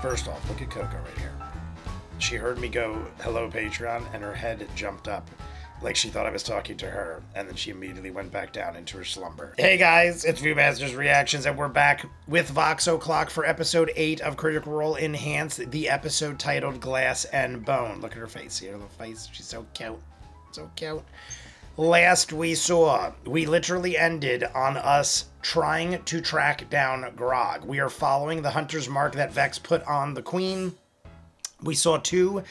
First off, look at Coco right here. She heard me go, hello, Patreon, and her head jumped up like she thought I was talking to her, and then she immediately went back down into her slumber. Hey guys, it's ViewMasters Reactions, and we're back with Vox O'Clock for episode 8 of Critical Role Enhanced, the episode titled Glass and Bone. Look at her face, see her little face? She's so cute. So cute. Last we literally ended on us trying to track down Grog. We are following the hunter's mark that Vex put on the queen. We saw 2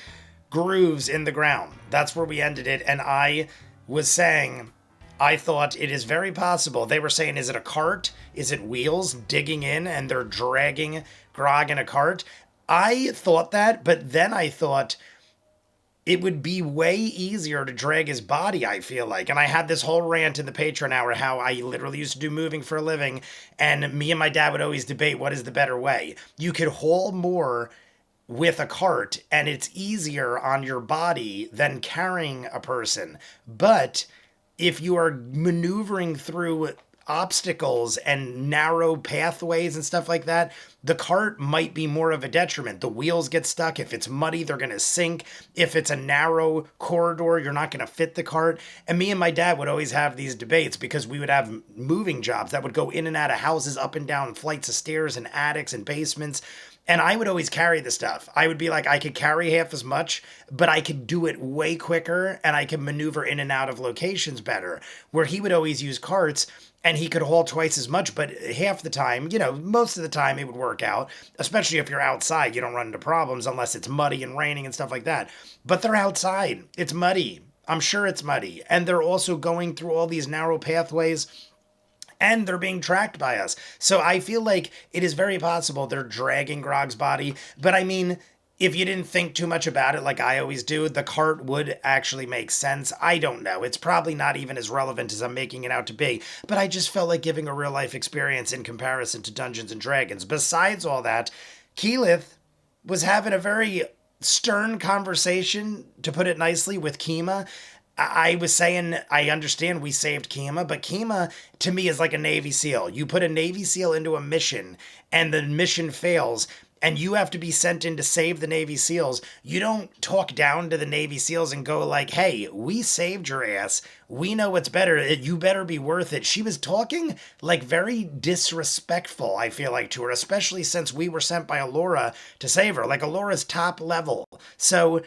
grooves in the ground. That's where we ended it, and I was saying I thought it is very possible. They were saying, is it a cart? Is it wheels digging in and they're dragging Grog in a cart? I thought that, but then I thought it would be way easier to drag his body, I feel like. And I had this whole rant in the Patreon hour how I literally used to do moving for a living, and me and my dad would always debate what is the better way. You could haul more with a cart, and it's easier on your body than carrying a person. But if you are maneuvering through obstacles and narrow pathways and stuff like that, the cart might be more of a detriment. The wheels get stuck. If it's muddy, they're going to sink. If it's a narrow corridor, you're not going to fit the cart. And me and my dad would always have these debates because we would have moving jobs that would go in and out of houses, up and down flights of stairs and attics and basements. And I would always carry the stuff. I would be like, I could carry half as much, but I could do it way quicker and I could maneuver in and out of locations better. Where he would always use carts and he could haul twice as much, but half the time, most of the time it would work out, especially if you're outside. You don't run into problems unless it's muddy and raining and stuff like that. But they're outside. It's muddy. I'm sure it's muddy. And they're also going through all these narrow pathways, and they're being tracked by us. So I feel like it is very possible they're dragging Grog's body. But I mean, if you didn't think too much about it like I always do, the cart would actually make sense. I don't know. It's probably not even as relevant as I'm making it out to be. But I just felt like giving a real life experience in comparison to Dungeons & Dragons. Besides all that, Keyleth was having a very stern conversation, to put it nicely, with Kima. I was saying, I understand we saved Kima, but Kima, to me, is like a Navy SEAL. You put a Navy SEAL into a mission, and the mission fails, and you have to be sent in to save the Navy SEALs. You don't talk down to the Navy SEALs and go like, hey, we saved your ass. We know what's better. You better be worth it. She was talking like very disrespectful, I feel like, to her, especially since we were sent by Allura to save her. Like, Allura's top level. So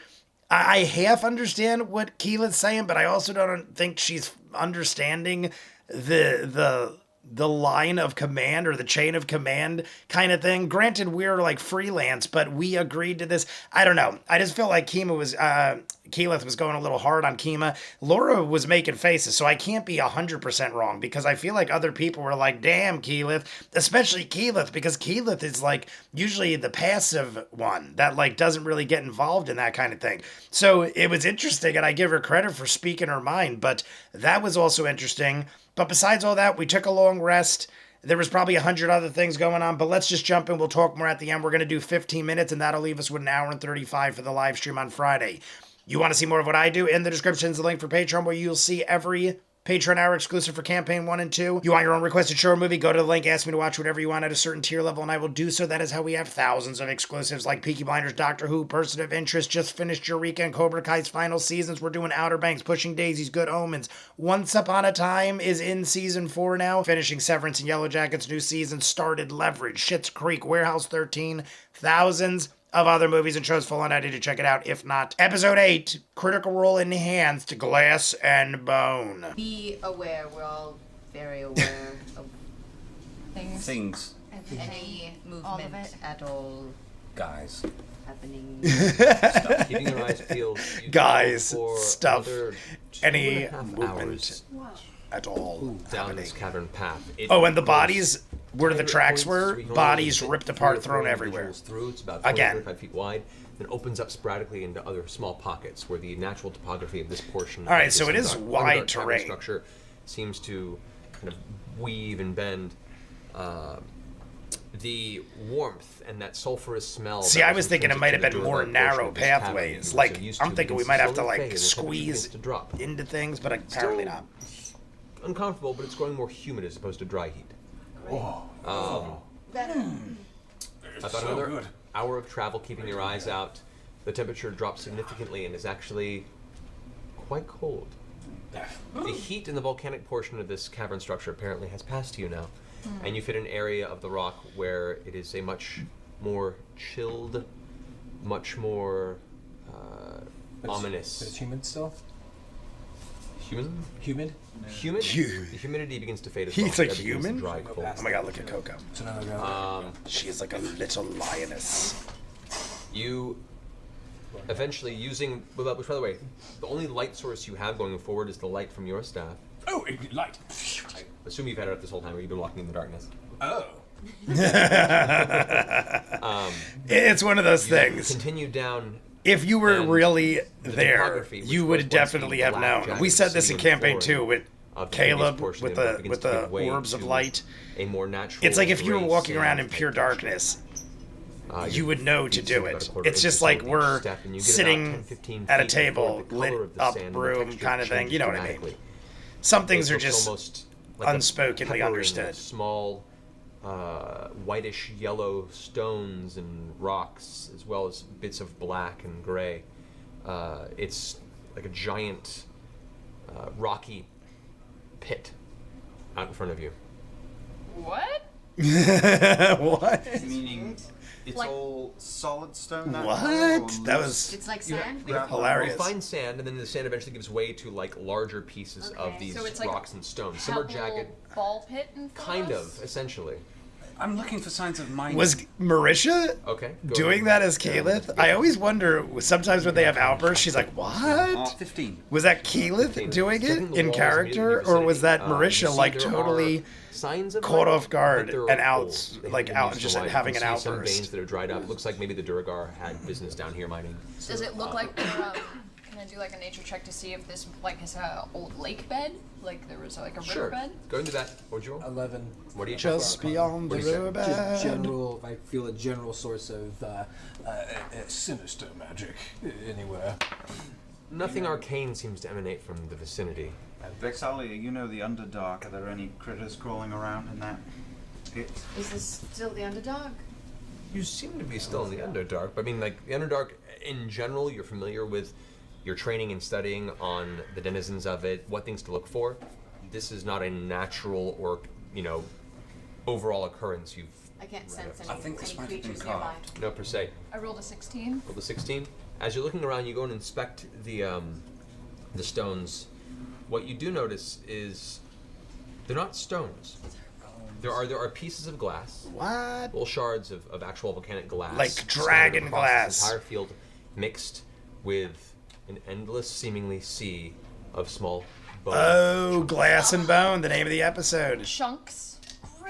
I half understand what Keelan's saying, but I also don't think she's understanding the line of command or the chain of command kind of thing. Granted, we're like freelance, but we agreed to this. I don't know. I just feel like Keyleth was going a little hard on Kima. Laura was making faces, so I can't be 100% wrong because I feel like other people were like, damn, Keyleth, especially Keyleth, because Keyleth is like usually the passive one that like doesn't really get involved in that kind of thing. So it was interesting, and I give her credit for speaking her mind, but that was also interesting. But besides all that, we took a long rest. There was probably 100 other things going on, but let's just jump in. We'll talk more at the end. We're going to do 15 minutes, and that'll leave us with an hour and 35 for the live stream on Friday. You want to see more of what I do? In the description is the link for Patreon, where you'll see every Patreon hour exclusive for campaign 1 and 2. You want your own requested show or movie? Go to the link, ask me to watch whatever you want at a certain tier level, and I will do so. That is how we have thousands of exclusives like Peaky Blinders, Doctor Who, Person of Interest, just finished Eureka and Cobra Kai's final seasons. We're doing Outer Banks, Pushing Daisies, Good Omens. Once Upon a Time is in season 4 now. Finishing Severance and Yellow Jackets' new season started. Leverage, Schitt's Creek, Warehouse 13, thousands of other movies and shows full on. I need to check it out. If not, episode 8, Critical Role Enhanced, Glass and Bone. Be aware. We're all very aware of Things. any movement at all Guys. happening. Stuff. Keeping your eyes peeled. You Guys, for stuff, another any 2.5 movement hours at all down happening. this cavern path. Oh, and the bodies where the tracks were, bodies ripped apart, thrown everywhere. Through. It's about Again. 25 feet wide, then opens up sporadically into other small pockets where the natural topography of this portion. All right, of so this it is underdark wide cavern terrain. Structure seems to kind of weave and bend. The warmth and that sulfurous smell. See, I was thinking it might have been more narrow pathways. Like, I'm thinking we might have to like squeeze into things, but apparently not. Uncomfortable, but it's growing more humid as opposed to dry heat. Whoa. I thought So another good. hour of travel, keeping your eyes out, the temperature drops significantly and is actually quite cold. The heat in the volcanic portion of this cavern structure apparently has passed you now, and you've hit an area of the rock where it is a much more chilled, much more ominous. But it's humid still? Human? Humid? Humid? Humid. The humidity begins to fade as well. He's like Everything's human? Dry, cold. Oh my god, look at Coco. It's another go. She is like a little lioness. You eventually using, which by the way, the only light source you have going forward is the light from your staff. Oh, light. I assume you've had it up this whole time, or you've been walking in the darkness. Oh. It's one of those things. Continue down. If you were and really the there, topography, which you was would once definitely the have black known. We jagged said this in obsidian campaign flooring 2 with of the Caleb previous portion with of it the begins to give way orbs of to light. A more natural. It's like if you were gray walking around in sand pure type texture. darkness, Your you would know to feet do sink about it. a quarter It's inch just or so like with each we're step, and you get about sitting 10, 15 at a feet before table, the color lit of the up sand and the room texture kind of thing. changes You know what I mean? dramatically. Some things It are looks just almost like a unspokenly peppering understood. of small, whitish yellow stones and rocks, as well as bits of black and gray. It's like a giant, rocky pit out in front of you. What? What? Meaning it's Like- all solid stone? What? Or That loose? was It's like You- sand? Yeah. hilarious. You find sand, and then the sand eventually gives way to like larger pieces of Okay, these so it's like rocks and stones. Some are jagged, ball pit in front kind of of, us? essentially. I'm looking for signs of mining. Was Marisha Okay. go doing ahead. that as Keyleth? I always wonder, sometimes when they have outbursts, she's like, Oh, what? 15. Was that Keyleth doing Checking it the in walls character, immediately in or was that vicinity, you Marisha see like there totally are signs of caught life, off guard but they're and all out, cold. They like haven't out, used just the light. having You an see some veins outburst? that are dried up. Looks like maybe the Duragar had business down here mining. Does it look like they're, can I do like a nature check to see if this like is a old lake bed? Like there was like a Sure. riverbed? Go into that. What'd you roll? 11. What do you check? Just beyond the What do you say? riverbed. General, I feel a general source of sinister magic anywhere. Nothing arcane seems to emanate from the vicinity. Vex'ahlia, you know the Underdark. Are there any critters crawling around in that pit? Is this still the underdog? You seem to be still in the Underdark. But I mean, like, the Underdark, in general, you're familiar with your training and studying on the denizens of it, what things to look for. This is not a natural or, overall occurrence you've I can't sense I think this any might have been creatures nearby. carved. no per se. I rolled a 16. Roll the 16. As you're looking around, you go and inspect the stones. What you do notice is they're not stones. There are pieces of glass, What? little shards of actual volcanic glass, Like scattered dragon across glass. This entire field, mixed with an endless, seemingly sea of small bones. Oh, Glass and Bone, the name of the episode. Chunks.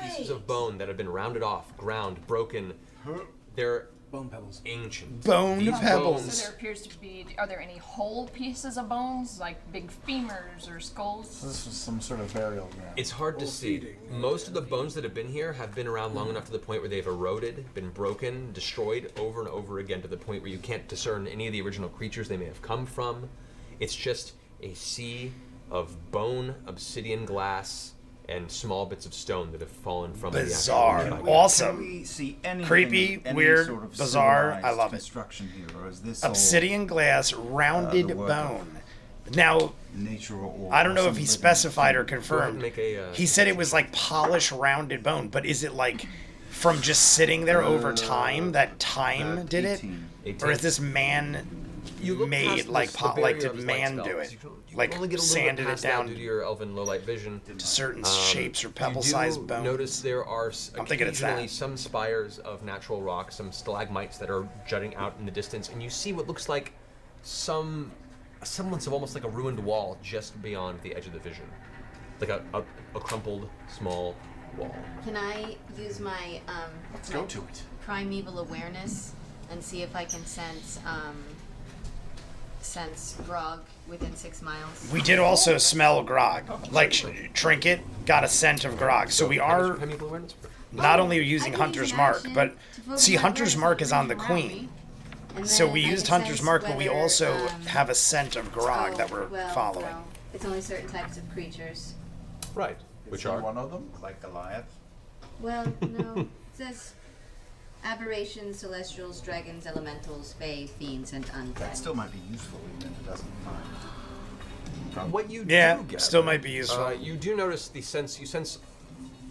Pieces of bone that have been rounded off, ground, broken. They're Bone pebbles. ancient. Bone These pebbles. bones- So there appears to be, are there any whole pieces of bones, like big femurs or skulls? This was some sort of burial ground. It's hard to see. Most of the bones that have been here have been around long enough to the point where they've eroded, been broken, destroyed over and over again to the point where you can't discern any of the original creatures they may have come from. It's just a sea of bone, obsidian glass, and small bits of stone that have fallen from Bizarre. the actual Awesome. Can we see anything, Creepy, any weird, sort of bizarre, I civilized love it. construction here, or is this all Obsidian glass, rounded the work of- bone. Now, nature or I don't know some if he living specified or thing? confirmed. Go ahead and make a, He said it was like polished, rounded bone, but is it like from just sitting there over time that time About did it? 18. Or is this man You look made past like the like barrier did of his light man spell, do 'cause it? You can Like only get a little sanded bit it past that down due to your elven low light vision. to certain shapes or You pebble-sized do bones. notice there are I'm thinking it's occasionally that. some spires of natural rock, some stalagmites that are jutting out in the distance, and you see what looks like some a semblance of almost like a ruined wall just beyond the edge of the vision, like a crumpled small wall. Can I use my Let's go to it. primeval awareness and see if I can sense grog within 6 miles? We did also smell grog. Like Trinket got a scent of grog. So we How does your are primeval awareness work? not only I using can Hunter's use an Mark, action but to focus see, my Hunter's awareness Mark is on the around Queen. me, and So then we I used can Hunter's sense Mark, but we whether, also have a scent of grog that we're well, following. no. It's only certain types of creatures. Right. Which Is there are one of them? Like Goliath? Well, no. It says Aberrations, celestials, dragons, elementals, fae, fiends, and undead. That still might be useful even if it doesn't find. What you Yeah, do gather, still might be useful. you do notice you sense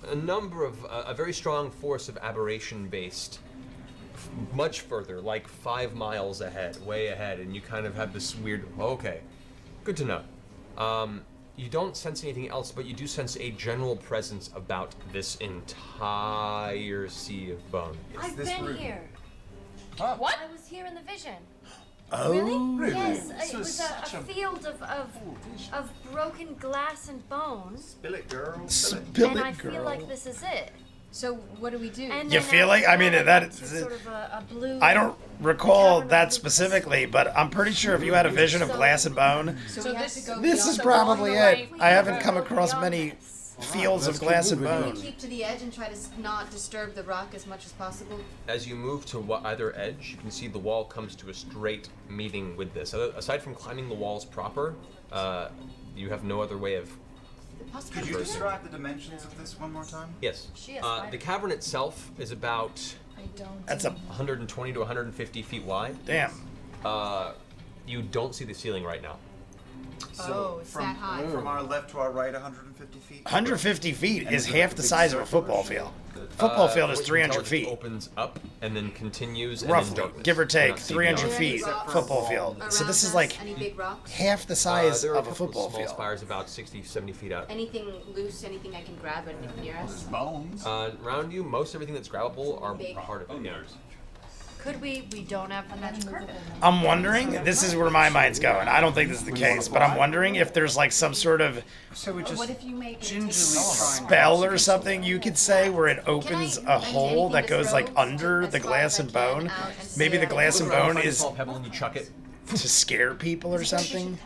a number of a very strong force of aberration based much further, like 5 miles ahead, way ahead, and you kind of have this weird. Okay, good to know. You don't sense anything else, but you do sense a general presence about this entire sea of bone. I've this been room? here. What? I was here in the vision. Oh, Really? Yes, This it was was such a a field of broken glass and bone, Spill it, girl. Spill it. Spill and it, I feel girl. like this is it. So what do we do? And You then feel like- after I mean, I that went to is- sort of a blue. I don't recall cavern that of blue specifically, but I'm pretty sure if you had a vision of glass and bone, so we have to go this beyond is the probably wall on the it. right. I haven't come Beyond across many this. fields of Let's keep glass and moving. Can bone. we keep to the edge and try to not disturb the rock as much as possible? As you move to either edge, you can see the wall comes to a straight meeting with this. Aside from climbing the walls proper, you have no other way of. Possibly. Could you describe the dimensions of this one more time? Yes. She has The spiders. cavern itself is about I don't. That's a 120 to 150 feet wide. damn. You don't see the ceiling right now. Oh, it's that high. From our left to our right, 150 feet. 150 feet is half the size of a football field. Football field is What you can tell 300 is it feet. Opens up and then continues. and Roughly, then darkness. give or You take, cannot see 300 beyond. feet Rocks football field. So Around this is us, like any big rocks? half the size There are of a couple football small field. spires about 60, 70 feet out. Anything loose, anything I can grab anything near us? bones. Around you, most everything that's grabbable are Big. part of it. Yeah. Could we don't have the magic carpet. I'm wondering, this is where my mind's going. I don't think this is the case, but I'm wondering if there's like some sort of So we just What if you make it gingerly take- spell or something you could say where it opens Can I a hole that goes like under the glass and bone. Maybe the glass and bone Find a is small pebble and you chuck it. to scare people or something,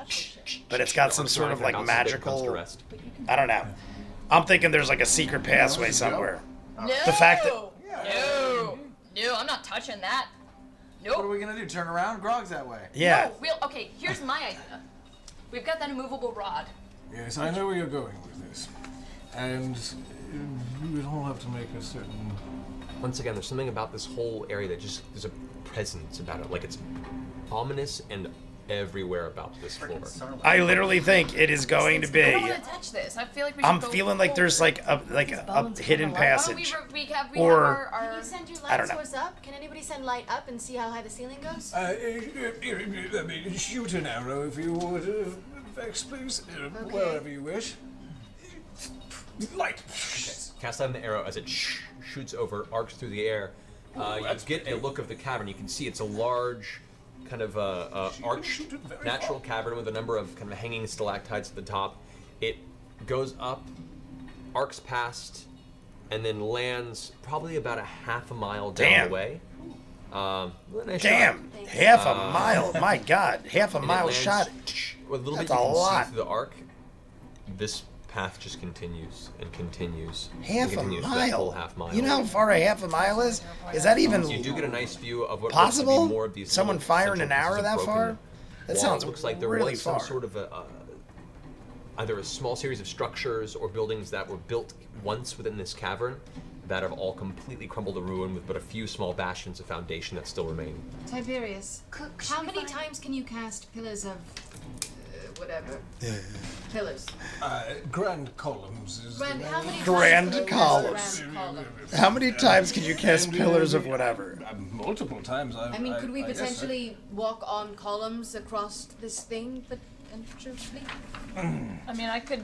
but it's got some sort of like Bounces a bit, comes to magical. rest. I don't know. I'm thinking there's like a secret passway somewhere. No. The fact that- No, I'm not touching that. What are Nope. we gonna do? Turn around? Grog's that way. Yeah. No, okay, here's my idea. We've got that immovable rod. Yes, I know where you're going with this. And you would all have to make a certain. Once again, there's something about this whole area that just there's a presence about it. Like it's ominous and everywhere about this floor. I literally think it is going to I be. don't want to touch this. I feel like we should I'm go feeling like there's forward. like a hidden Why don't passage. we have Or- our Can you send your I don't light know. source up? Can anybody send light up and see how high the ceiling goes? I mean, shoot an arrow if you would, Vex, please. Wherever you wish. Light. Cast out an arrow as it shoots over, arcs through the air. You get a look of the cavern. You can see it's a large, kind of arched natural cavern with a number of kind of hanging stalactites at the top. It goes up, arcs past, and then lands probably about a half a mile down Damn. the way. Nice Damn, shot. half a mile. My God, half a And it mile lands shot. With a little That's bit you a can lot. see through the arc. This path just continues and continues. Half and a continues that whole mile. half mile. You know how far a half a mile is? Is that even You do get a nice view of what possible? looks to be more of these Someone little firing central an arrow pieces of that broken far? That wall. sounds It looks like there really was far. some sort of either a small series of structures or buildings that were built once within this cavern that have all completely crumbled to ruin with but a few small bastions of foundation that still remain. Tiberius, how many times can you cast pillars of whatever? Pillars. Grand columns is. Grand, how many Grand times can you columns. cast grand columns? How many times can you cast And, pillars of whatever? Multiple times. I mean, could we guess so. potentially walk on columns across this thing, but potentially? I mean, I could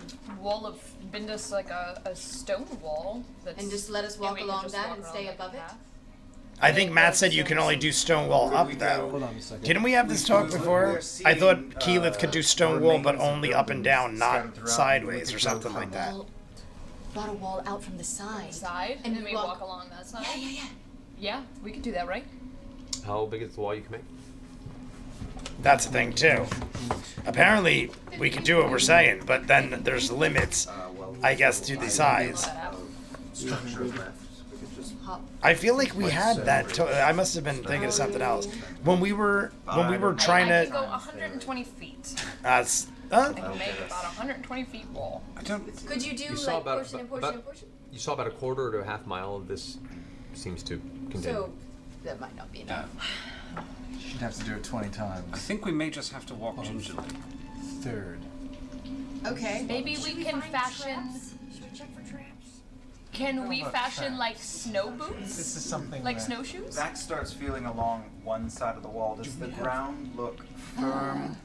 bend us like a stone wall. That's, And just let us and walk we could along just that walk and around stay that above it? path. I think Matt said you can only do stone wall up though. Hold on a second. Didn't we have this talk before? I thought Keyleth could do stone wall, but only up and down, not sideways or something like that. Brought a wall out from the side. Side, and then we walk along that side. Yeah. Yeah, we could do that, right? How big is the wall you can make? That's the thing too. Apparently, we can do what we're saying, but then there's limits, I guess, to the size. structure left. We could just I feel like we had that. I must have been thinking of something else when we were trying I could go to. 120 feet. That's I can make about 120 feet wall. Could you do You saw like about- portion and portion about- and portion? You saw about a quarter to a half mile of this seems to continue. So that might not be enough. She'd have to do it 20 I times. think we may just have to walk gingerly. Third. Okay. Maybe we can fashion. Should we check for traps? Can we about fashion traps? like snow This boots? is something Like that- snowshoes? Zach starts feeling along one side of the wall. Does the ground look firm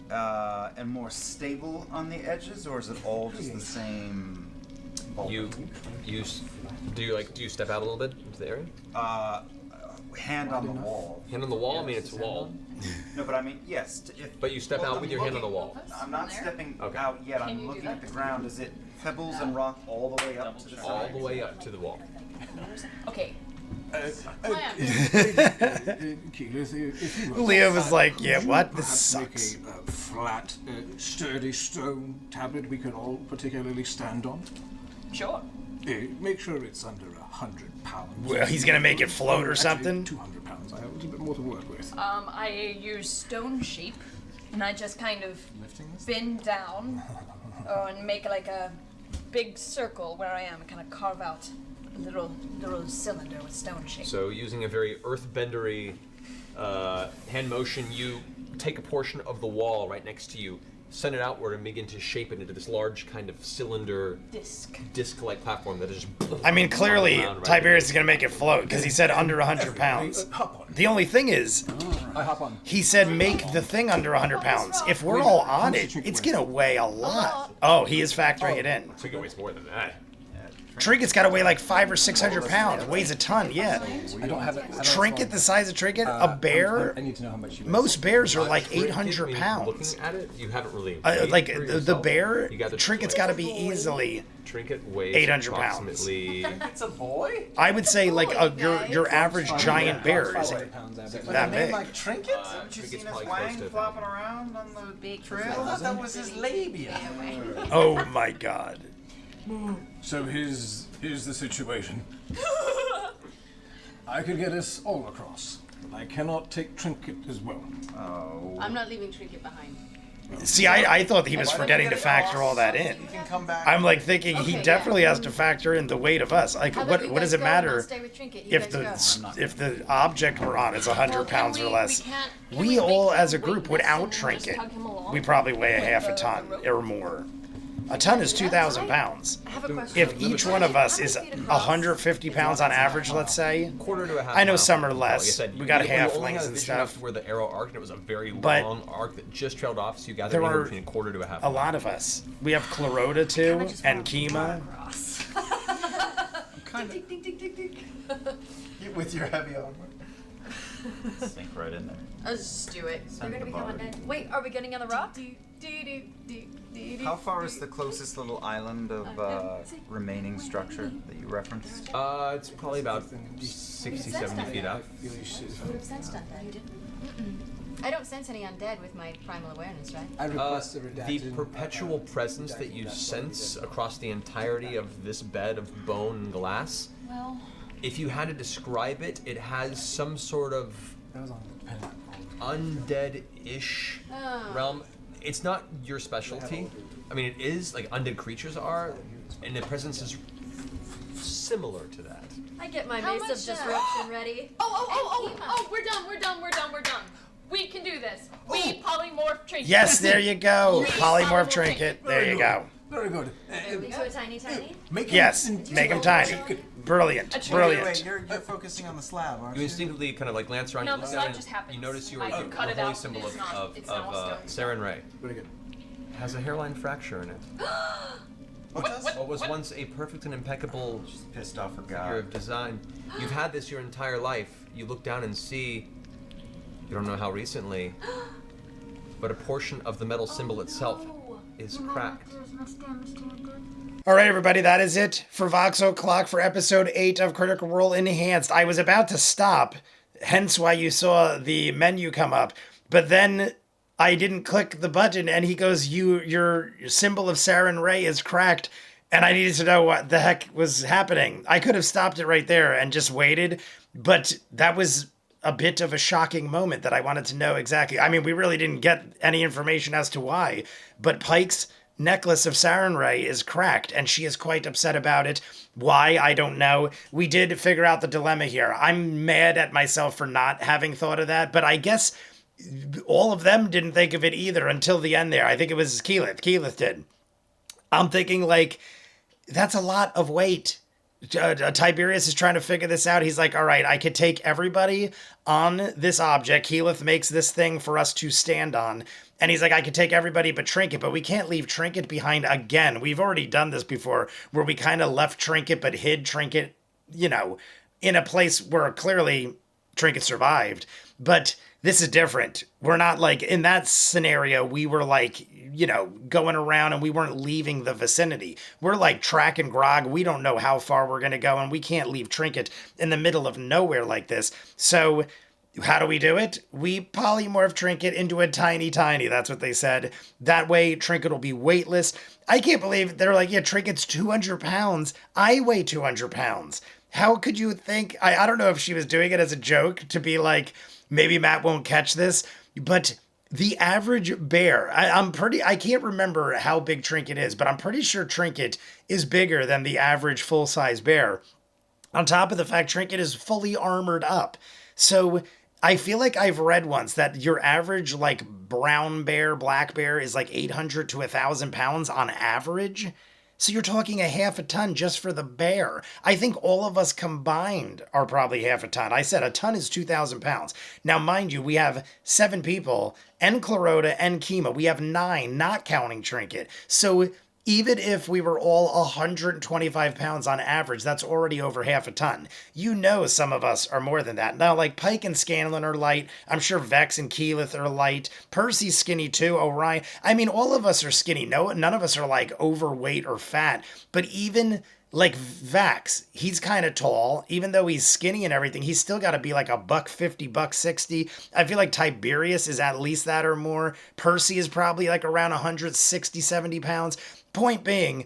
and more stable on the edges, or is it all just the same bulk? Do you step out a little bit into the area? Hand on the wall. Hand on the wall? I mean, it's a wall. No, but I mean, yes. If, But you step well, out I'm with your hand on the looking- wall. I'm not stepping Okay. out yet. Can you I'm do looking that? at the ground. Is it pebbles and rock all the way up to the All side? the way up to the wall. Okay. Keyleth, if you were Leo was like, yeah, what? This perhaps make sucks. a flat, sturdy stone tablet we can all particularly stand on. Sure. Make sure it's under 100 pounds. Well, he's gonna make it float or Actually, something? 200 pounds. I have a little bit more to work with. I use stone shape, and I just kind of bend down and make like a big circle where I am, and kind of carve out a little cylinder with stone shape. So using a very earthbendery hand motion, you take a portion of the wall right next to you, send it outward, and begin to shape it into this large kind of cylinder disc-like platform that is just. I mean, clearly, around right Tiberius is gonna make it float because he said under 100 pounds. Hop on. The only thing is, I hop on. he said make the thing under 100 pounds. If we're all on it, it's gonna weigh a lot. Oh, he is factoring it in. Trinket weighs more than that. Trinket's gotta weigh like 500 or 600 pounds. Weighs a ton, yeah. I don't have it. Trinket the size of Trinket? A bear? I need to know how much you weigh. Most bears are like Trinket 800 means pounds. Looking at it, you haven't really. Like weighed for the yourself. bear, You got the Trinket's gotta be easily. Trinket weighs 800 pounds. approximately. It's a boy? I would say like Guys. your average giant bear is 500 pounds, I bet. that A name big. like Trinket? Haven't you Trinket's seen his probably wang close to flopping around on the Big trail? I thought that was his labia. Oh my god. So here's the situation. I could get us all across, but I cannot take Trinket as well. Oh. I'm not leaving Trinket behind. See, I thought he was forgetting to factor all that in. You can come back. I'm like thinking he Okay, definitely has to factor in the weight of us. Like, How about what you does guys it go and I'll matter stay with Trinket. You if guys go. if the object we're on is 100 Well, pounds can or we- less? we can't- can We we all, make as a him group, weight would this and out just Trinket. tug him along We probably weigh a with half a the ton rope? or more. A ton is 2,000 pounds. I have a question. If each one of us is 150 pounds on average, let's say, Quarter to a half. I know mile. some are Like less. I said, We got you only halflings had a and vision up stuff. to where the arrow arced, and it was a very But long arc that just trailed off. So you got there anywhere are between a quarter to a half. a lot of us. We have Clarota too, and Kima. With your heavy armor. Sink right in there. Let's just do it. Send We're gonna the become bard. undead. Wait, are we getting on the rock? How far is the closest little island of remaining structure that you referenced? It's probably about 60, 70 feet out. You would have sensed undead. I don't sense any undead with my primal awareness, right? I request a The redacted. perpetual presence that you sense across the entirety of this bed of bone and glass, Well, if you had to describe it, it has some sort of That was on the pen. undead-ish realm. It's not your specialty. I mean, it is, like undead creatures are, and the presence is similar to that. I get my How mace of much, disruption ready. we're done. We can do this. We polymorph trinket. Yes, there you go. Polymorph Trinket. There you go. Very good. Into a tiny. Make him Yes, into make him a tiny. Trinket. Brilliant. A Brilliant. Wait, you're focusing on the slab, aren't You you? instinctively kind of like glance around. No, you the look slide down, just and happens. You notice I can cut it holy out, symbol it's not- of it's not all stone. Saren Ray. Very good. Has a hairline fracture in it. What was once a perfect and impeccable Pissed off her figure god. of design. You've had this your entire life. You look down and see, you don't know how recently, but a portion of the metal symbol itself is cracked. All right, everybody, that is it for Vox O'Clock for episode 8 of Critical Role Enhanced. I was about to stop, hence why you saw the menu come up, but then I didn't click the button, and he goes, your symbol of Saren Ray is cracked, and I needed to know what the heck was happening. I could have stopped it right there and just waited, but that was a bit of a shocking moment that I wanted to know exactly. I mean, we really didn't get any information as to why, but Pike's necklace of Sarenrae is cracked, and she is quite upset about it. Why? I don't know. We did figure out the dilemma here. I'm mad at myself for not having thought of that, but I guess all of them didn't think of it either until the end there. I think it was Keyleth. Keyleth did. I'm thinking, like, that's a lot of weight. Tiberius is trying to figure this out. He's like, all right, I could take everybody on this object. Keyleth makes this thing for us to stand on. And he's like, I could take everybody but Trinket, but we can't leave Trinket behind again. We've already done this before, where we kind of left Trinket but hid Trinket, you know, in a place where clearly Trinket survived. But this is different. We're not like, in that scenario, we were like, you know, going around and we weren't leaving the vicinity. We're like tracking Grog. We don't know how far we're going to go, and we can't leave Trinket in the middle of nowhere like this. So how do we do it? We polymorph Trinket into a tiny. That's what they said. That way, Trinket will be weightless. I can't believe they're like, yeah, Trinket's 200 pounds. I weigh 200 pounds. How could you think? I don't know if she was doing it as a joke to be like, maybe Matt won't catch this, but the average bear, I can't remember how big Trinket is, but I'm pretty sure Trinket is bigger than the average full-size bear. On top of the fact, Trinket is fully armored up. So I feel like I've read once that your average, like, brown bear, black bear is like 800 to 1,000 pounds on average. So you're talking a half a ton just for the bear. I think all of us combined are probably half a ton. I said a ton is 2,000 pounds. Now, mind you, we have 7 people, and Clarota and Kima. We have 9, not counting Trinket. So even if we were all 125 pounds on average, that's already over half a ton. You know some of us are more than that. Now, like, Pike and Scanlan are light. I'm sure Vex and Keyleth are light. Percy's skinny too. Orion. I mean, all of us are skinny. No, none of us are, like, overweight or fat. But even, like, Vax, he's kind of tall. Even though he's skinny and everything, he's still got to be like $150, $160. I feel like Tiberius is at least that or more. Percy is probably like around 160, 70 pounds. Point being,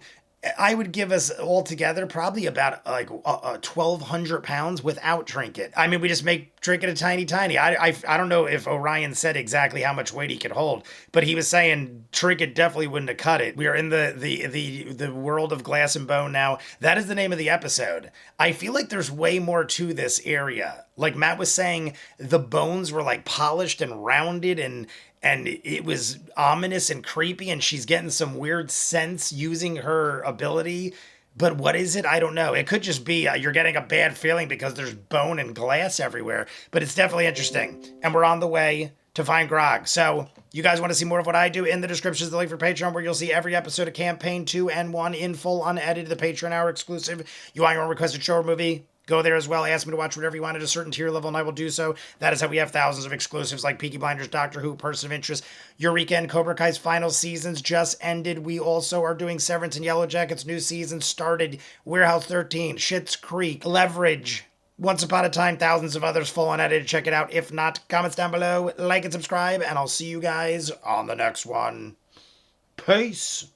I would give us altogether probably about like 1,200 pounds without Trinket. I mean, we just make Trinket a tiny. I don't know if Orion said exactly how much weight he could hold, but he was saying Trinket definitely wouldn't have cut it. We are in the world of glass and bone now. That is the name of the episode. I feel like there's way more to this area. Like Matt was saying, the bones were like polished and rounded and it was ominous and creepy, and she's getting some weird sense using her ability. But what is it? I don't know. It could just be you're getting a bad feeling because there's bone and glass everywhere. But it's definitely interesting. And we're on the way to find Grog. So you guys want to see more of what I do? In the description is the link for Patreon, where you'll see every episode of Campaign 2 and 1 in full, unedited, the Patreon Hour exclusive. You want your own requested show or movie? Go there as well. Ask me to watch whatever you want at a certain tier level, and I will do so. That is how we have thousands of exclusives like Peaky Blinders, Doctor Who, Person of Interest, Eureka, and Cobra Kai's final seasons just ended. We also are doing Severance and Yellow Jackets. New season started. Warehouse 13, Schitt's Creek, Leverage, Once Upon a Time, thousands of others full unedited. Check it out. If not, comments down below, like and subscribe, and I'll see you guys on the next one. Peace.